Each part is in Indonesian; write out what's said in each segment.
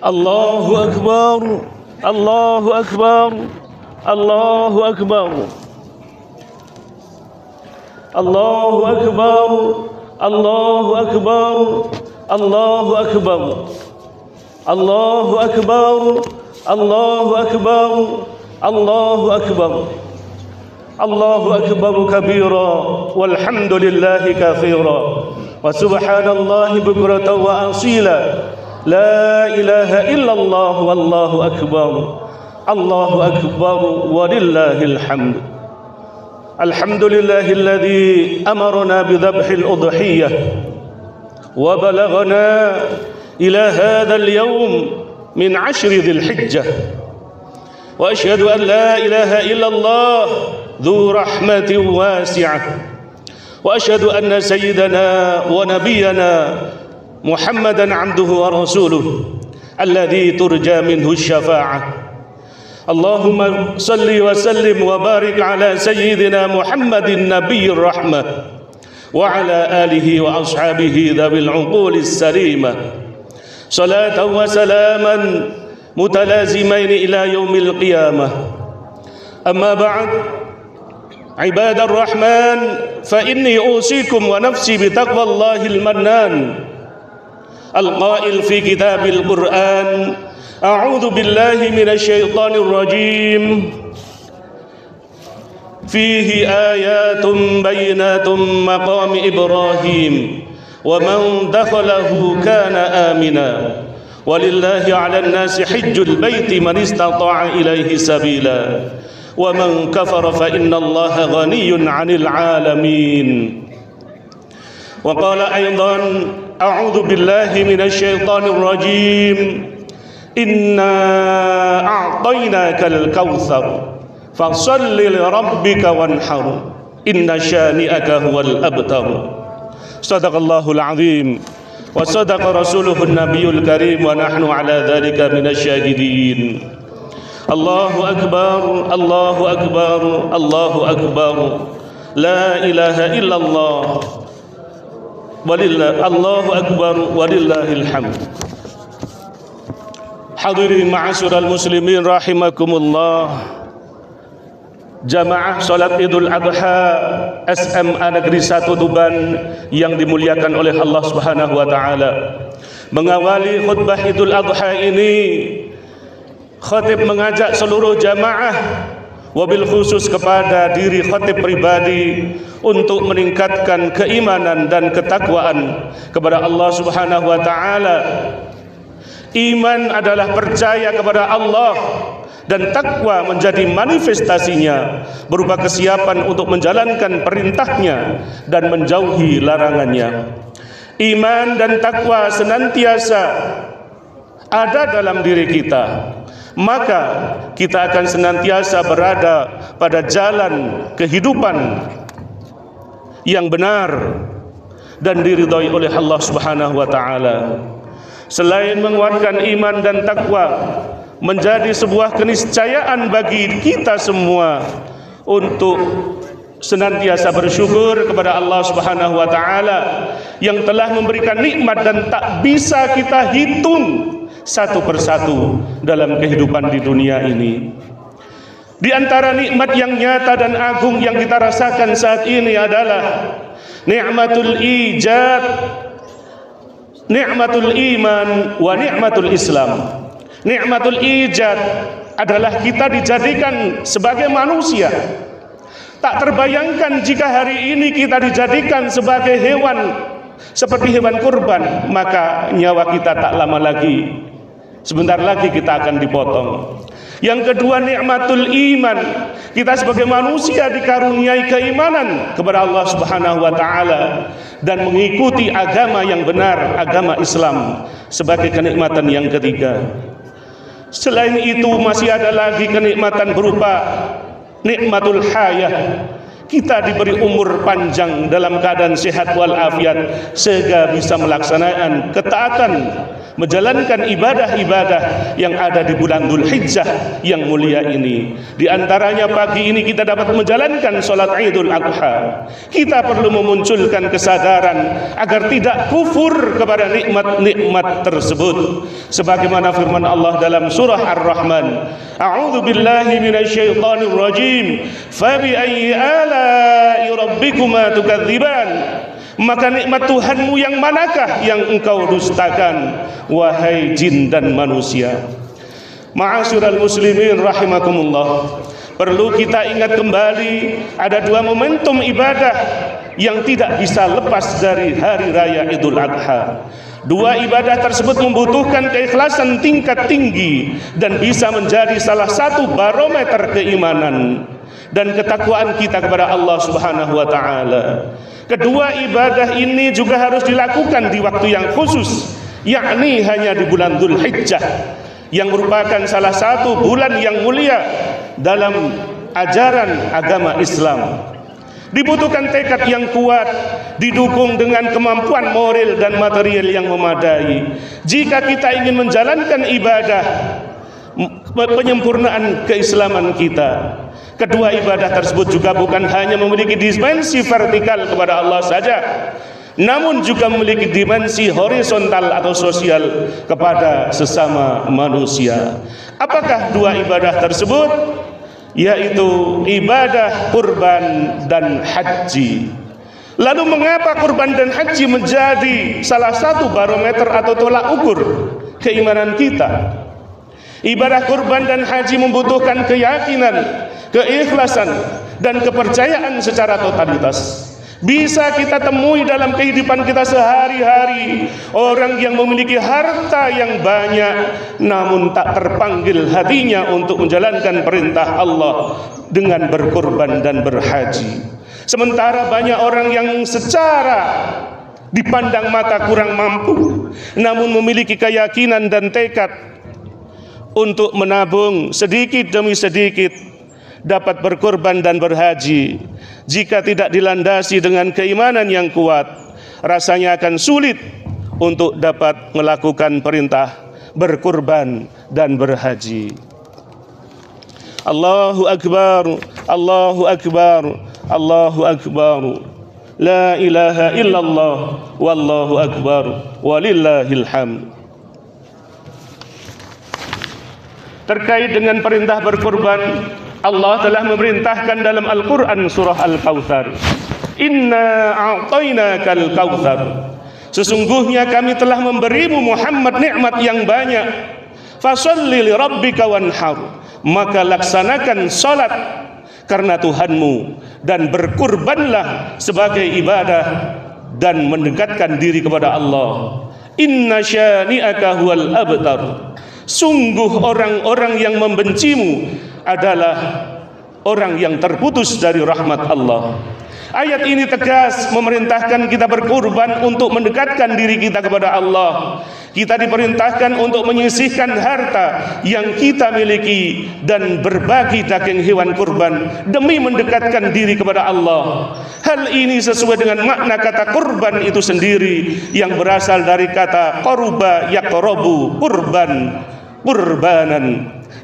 Allahu Akbar, Allahu Akbar, Allahu Akbar, Allahu Akbar, Allahu Akbar, Allahu Akbar, Allahu Akbar, Allahu Akbar, Allahu Akbar, Allahu Akbar kabira, walhamdulillahi kathira, wa subhanallahi bukratan wa asila. La ilaha illallah wallahu akbar. Allahu akbar walillahil hamd. Alhamdulillahilladzi amarna bidhabhil udhiyah wa balaghana ila hadzal yawm min 'ashri dhil hijjah. Wa asyhadu an la ilaha illallah dzu rahmatin wasi'ah. Wa asyhadu anna sayyidana wa nabiyyana Muhammadan abduhu wa rasuluh alladzi turja minhu syafa'ah. Allahumma salli wa sallim wa barik ala sayyidina Muhammadin nabiyyir rahmah wa ala alihi wa ashabihi dhawil uqulis salimah. Salatan wa salaman mutalazimain ila yaumil qiyamah. Amma ba'd, ibadar rahman, fa inni usikum wa nafsi bitaqwallahil mannan. Al-qail fi kitabil Qur'an, a'udzu billahi minasy syaithanir rajim. Fihi ayatun bayyinatun maqam Ibrahim wa man dakhalahu kana amina. Walillahi 'alan nasi hajjul baiti man istata'a ilaihi sabila. Wa man kafara fa innallaha ghaniyyun 'anil 'alamin. Wa qala aidan, a'udzu billahi minasy syaithanir rajim. Inna a'tainakal kautsar fashalli li rabbika wanhar. Inna syani'aka huwal abtar. Shadaqallahul azim wa sadaqa rasuluhun nabiyul karim wa nahnu ala dzalika minasyahidin. Allahu akbar, Allahu akbar, Allahu akbar. La ilaha illallah. Allahu akbar walillahil hamd. Hadirin ma'asyiral muslimin rahimakumullah. Jamaah salat Idul Adha SMA Negeri 1 Tuban yang dimuliakan oleh Allah Subhanahu wa taala. Mengawali khutbah Idul Adha ini, khatib mengajak seluruh jamaah, wabil khusus kepada diri khatib pribadi, untuk meningkatkan keimanan dan ketakwaan kepada Allah Subhanahu wa taala. Iman adalah percaya kepada Allah, dan takwa menjadi manifestasinya berupa kesiapan untuk menjalankan perintahnya dan menjauhi larangannya. Iman dan takwa senantiasa ada dalam diri kita, maka kita akan senantiasa berada pada jalan kehidupan yang benar dan diridhai oleh Allah Subhanahu wa taala. Selain menguatkan iman dan takwa, menjadi sebuah keniscayaan bagi kita semua untuk senantiasa bersyukur kepada Allah Subhanahu wa taala yang telah memberikan nikmat dan tak bisa kita hitung satu persatu dalam kehidupan di dunia ini. Di antara nikmat yang nyata dan agung yang kita rasakan saat ini adalah nikmatul ijad, nikmatul iman, wa nikmatul Islam. Nikmatul ijad adalah kita dijadikan sebagai manusia. Tak terbayangkan jika hari ini kita dijadikan sebagai hewan, seperti hewan kurban, maka nyawa kita tak lama lagi, sebentar lagi kita akan dipotong. Yang kedua, nikmatul iman. Kita sebagai manusia dikaruniai keimanan kepada Allah Subhanahu wa taala dan mengikuti agama yang benar, agama Islam, sebagai kenikmatan yang ketiga. Selain itu masih ada lagi kenikmatan berupa nikmatul hayah. Kita diberi umur panjang dalam keadaan sehat walafiat sehingga bisa melaksanakan ketaatan menjalankan ibadah-ibadah yang ada di bulan Dzulhijjah yang mulia ini. Di antaranya pagi ini kita dapat menjalankan sholat Idul Adha. Kita perlu memunculkan kesadaran agar tidak kufur kepada nikmat-nikmat tersebut. Sebagaimana firman Allah dalam surah Ar-Rahman, A'udzu billahi minasyaitonir rajim. Fabi ayyi ala'i rabbikuma tukadziban? Maka nikmat Tuhanmu yang manakah yang engkau dustakan, wahai jin dan manusia? Ma'asyiral muslimin rahimakumullah, perlu kita ingat kembali ada dua momentum ibadah yang tidak bisa lepas dari hari raya Idul Adha. Dua ibadah tersebut membutuhkan keikhlasan tingkat tinggi dan bisa menjadi salah satu barometer keimanan dan ketakwaan kita kepada Allah Subhanahu wa taala. Kedua ibadah ini juga harus dilakukan di waktu yang khusus, yakni hanya di bulan Dzulhijjah yang merupakan salah satu bulan yang mulia dalam ajaran agama Islam. Dibutuhkan tekad yang kuat, didukung dengan kemampuan moral dan material yang memadai. Jika kita ingin menjalankan ibadah penyempurnaan keislaman kita, kedua ibadah tersebut juga bukan hanya memiliki dimensi vertikal kepada Allah saja, namun juga memiliki dimensi horizontal atau sosial kepada sesama manusia. Apakah dua ibadah tersebut? Yaitu ibadah kurban dan haji. Lalu mengapa kurban dan haji menjadi salah satu barometer atau tolak ukur keimanan kita? Ibadah kurban dan haji membutuhkan keyakinan, keikhlasan, dan kepercayaan secara totalitas. Bisa kita temui dalam kehidupan kita sehari-hari orang yang memiliki harta yang banyak namun tak terpanggil hatinya untuk menjalankan perintah Allah dengan berkorban dan berhaji. Sementara banyak orang yang secara dipandang mata kurang mampu namun memiliki keyakinan dan tekad untuk menabung sedikit demi sedikit dapat berkorban dan berhaji. Jika tidak dilandasi dengan keimanan yang kuat, rasanya akan sulit untuk dapat melakukan perintah berkorban dan berhaji. Allahu Akbar, Allahu Akbar, Allahu Akbar. La ilaha illallah, wallahu akbar, walillahil hamd. Terkait dengan perintah berkorban, Allah telah memerintahkan dalam Al-Quran surah Al-Kautsar, Inna a'tainakal kautsar. Sesungguhnya kami telah memberimu Muhammad nikmat yang banyak. Fasholli li rabbika wanhar. Maka laksanakan salat karena Tuhanmu dan berkurbanlah sebagai ibadah dan mendekatkan diri kepada Allah. Inna syani'aka huwal abtar. Sungguh orang-orang yang membencimu adalah orang yang terputus dari rahmat Allah. Ayat ini tegas memerintahkan kita berkurban untuk mendekatkan diri kita kepada Allah. Kita diperintahkan untuk menyisihkan harta yang kita miliki dan berbagi daging hewan kurban demi mendekatkan diri kepada Allah. Hal ini sesuai dengan makna kata kurban itu sendiri yang berasal dari kata qaruba yaqrabu, kurbanan,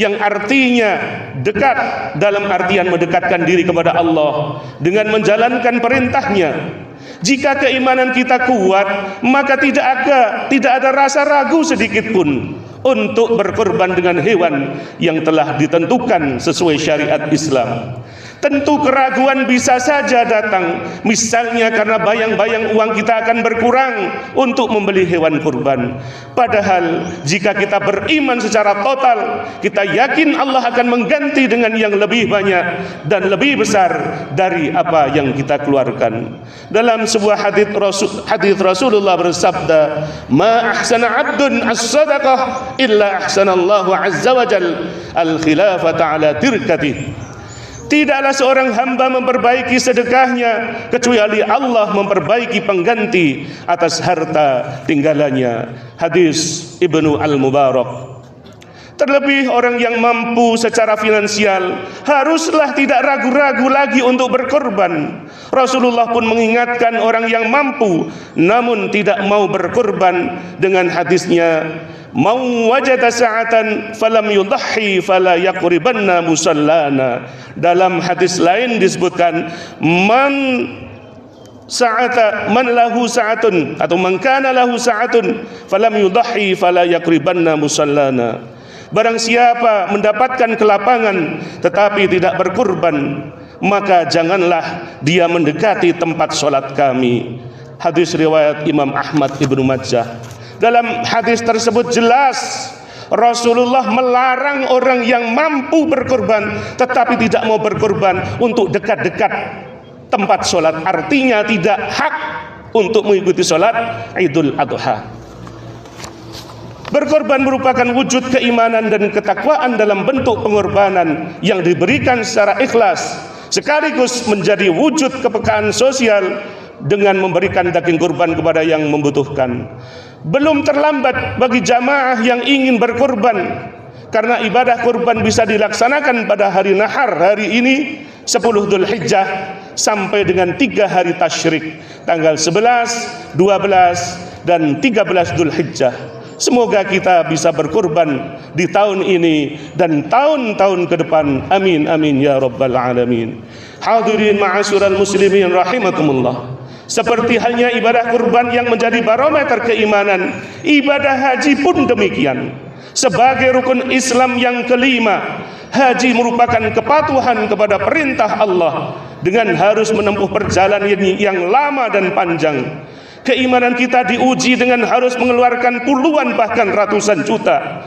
yang artinya dekat dalam artian mendekatkan diri kepada Allah dengan menjalankan perintahnya. Jika keimanan kita kuat, maka tidak ada rasa ragu sedikit pun untuk berkorban dengan hewan yang telah ditentukan sesuai syariat Islam. Tentu keraguan bisa saja datang, misalnya karena bayang-bayang uang kita akan berkurang untuk membeli hewan kurban. Padahal jika kita beriman secara total, kita yakin Allah akan mengganti dengan yang lebih banyak dan lebih besar dari apa yang kita keluarkan. Dalam sebuah hadis Rasulullah bersabda, "Ma ahsana 'abdun as-sadaqah illa ahsanallahu 'azza wa jalla al-khilafata 'ala tirkatihi." Tidaklah seorang hamba memperbaiki sedekahnya kecuali Allah memperbaiki pengganti atas harta tinggalannya. Hadis Ibnu Al-Mubarak. Terlebih orang yang mampu secara finansial haruslah tidak ragu-ragu lagi untuk berkorban. Rasulullah pun mengingatkan orang yang mampu namun tidak mau berkorban dengan hadisnya, "Mau wajada sa'atan falam yudhi fala yaqribanna musallana." Dalam hadis lain disebutkan, man lahu sa'atun atau man kana lahu sa'atun falam yudhi fala yaqribanna musallana. Barang siapa mendapatkan kelapangan tetapi tidak berkurban, maka janganlah dia mendekati tempat sholat kami. Hadis riwayat Imam Ahmad Ibnu Majah. Dalam hadis tersebut jelas Rasulullah melarang orang yang mampu berkorban tetapi tidak mau berkorban untuk dekat-dekat tempat sholat. Artinya tidak hak untuk mengikuti sholat Idul Adha. Berkorban merupakan wujud keimanan dan ketakwaan dalam bentuk pengorbanan yang diberikan secara ikhlas, sekaligus menjadi wujud kepekaan sosial dengan memberikan daging kurban kepada yang membutuhkan. Belum terlambat bagi jamaah yang ingin berkorban, karena ibadah kurban bisa dilaksanakan pada hari nahar hari ini 10 Dzulhijjah sampai dengan 3 hari tasyrik, tanggal 11, 12 dan 13 Dzulhijjah. Semoga kita bisa berkorban di tahun ini dan tahun-tahun ke depan. Amin amin ya rabbal alamin. Hadirin ma'asyiral muslimin rahimakumullah. Seperti halnya ibadah kurban yang menjadi barometer keimanan, ibadah haji pun demikian. Sebagai rukun Islam yang kelima, haji merupakan kepatuhan kepada perintah Allah dengan harus menempuh perjalanan yang lama dan panjang. Keimanan kita diuji dengan harus mengeluarkan puluhan bahkan ratusan juta,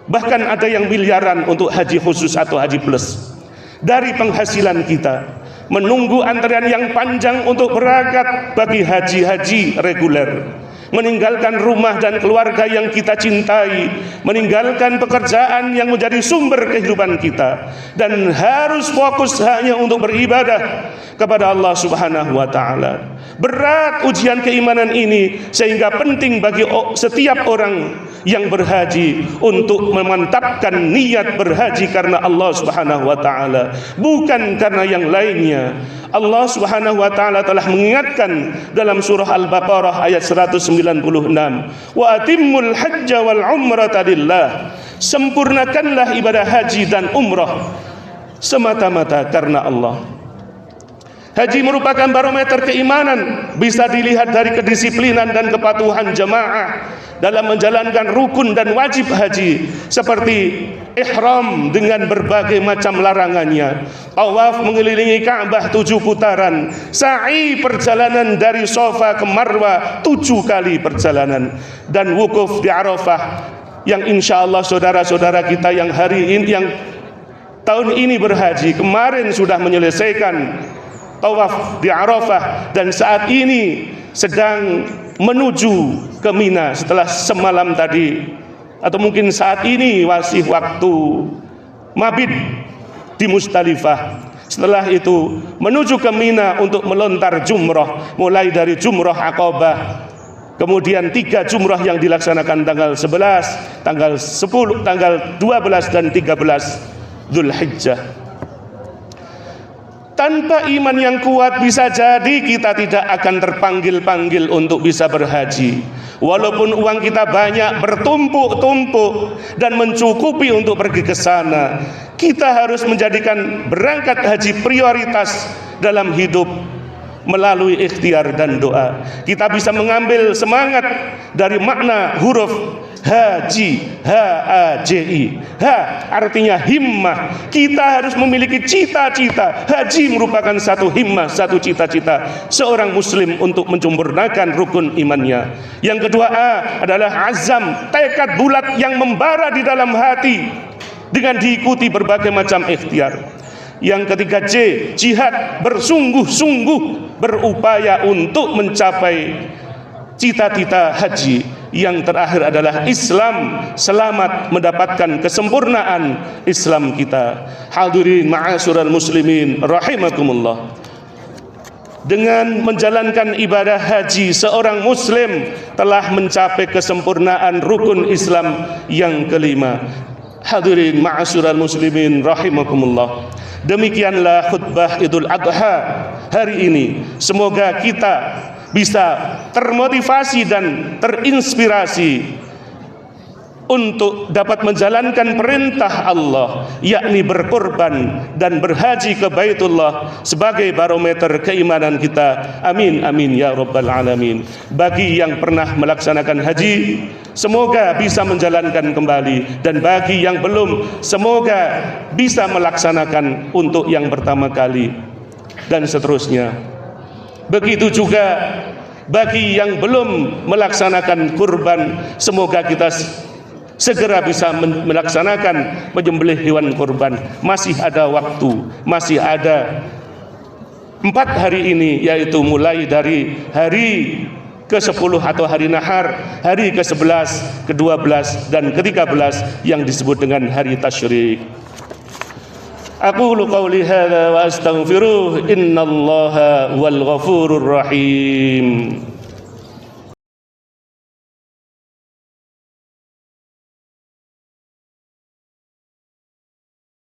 bahkan ada yang miliaran untuk haji khusus atau haji plus. Dari penghasilan kita, menunggu antrian yang panjang untuk berangkat bagi haji-haji reguler, meninggalkan rumah dan keluarga yang kita cintai, meninggalkan pekerjaan yang menjadi sumber kehidupan kita, dan harus fokus hanya untuk beribadah kepada Allah Subhanahu wa taala. Berat ujian keimanan ini sehingga penting bagi setiap orang yang berhaji untuk memantapkan niat berhaji karena Allah Subhanahu wa taala, bukan karena yang lainnya. Allah Subhanahu wa taala telah mengingatkan dalam surah Al-Baqarah ayat 196, "Wa atimmul hajja wal umrata lillah." Sempurnakanlah ibadah haji dan umrah semata-mata karena Allah. Haji merupakan barometer keimanan, bisa dilihat dari kedisiplinan dan kepatuhan jamaah dalam menjalankan rukun dan wajib haji, seperti ihram dengan berbagai macam larangannya, tawaf mengelilingi Ka'bah 7 putaran, sa'i perjalanan dari Shafa ke Marwah 7 kali perjalanan, dan wukuf di Arafah yang insya Allah saudara-saudara kita yang hari ini, yang tahun ini berhaji, kemarin sudah menyelesaikan tawaf di Arafah dan saat ini sedang menuju ke Mina setelah semalam tadi, atau mungkin saat ini masih waktu mabit di Musdalifah. Setelah itu menuju ke Mina untuk melontar jumrah, mulai dari jumrah Aqabah, kemudian 3 jumrah yang dilaksanakan tanggal 11, tanggal 10, tanggal 12 dan 13 Dzulhijjah. Tanpa iman yang kuat bisa jadi kita tidak akan terpanggil-panggil untuk bisa berhaji. Walaupun uang kita banyak bertumpuk-tumpuk dan mencukupi untuk pergi ke sana, kita harus menjadikan berangkat haji prioritas dalam hidup melalui ikhtiar dan doa. Kita bisa mengambil semangat dari makna huruf haji, H-A-J-I. Ha artinya himmah. Kita harus memiliki cita-cita. Haji merupakan satu himmah, satu cita-cita seorang muslim untuk menyempurnakan rukun imannya. Yang kedua, A adalah azam, tekad bulat yang membara di dalam hati dengan diikuti berbagai macam ikhtiar. Yang ketiga, J, jihad, bersungguh-sungguh berupaya untuk mencapai cita-cita haji. Yang terakhir adalah Islam, selamat mendapatkan kesempurnaan Islam kita. Hadirin ma'asyiral muslimin rahimakumullah. Dengan menjalankan ibadah haji, seorang muslim telah mencapai kesempurnaan rukun Islam yang kelima. Hadirin ma'asyiral muslimin rahimakumullah. Demikianlah khutbah Idul Adha hari ini. Semoga kita bisa termotivasi dan terinspirasi untuk dapat menjalankan perintah Allah, yakni berkorban dan berhaji ke Baitullah sebagai barometer keimanan kita. Amin amin ya rabbal alamin. Bagi yang pernah melaksanakan haji, semoga bisa menjalankan kembali, dan bagi yang belum, semoga bisa melaksanakan untuk yang pertama kali, dan seterusnya. Begitu juga bagi yang belum melaksanakan kurban, semoga kita segera bisa melaksanakan menyembelih hewan kurban. Masih ada waktu, masih ada 4 hari ini, yaitu mulai dari hari ke-10 atau hari nahar, hari ke-11, ke-12 dan ke-13 yang disebut dengan hari tasyrik. Aqulu qawli hadza wa astaghfiruh, innallaha wal ghafurur rahim.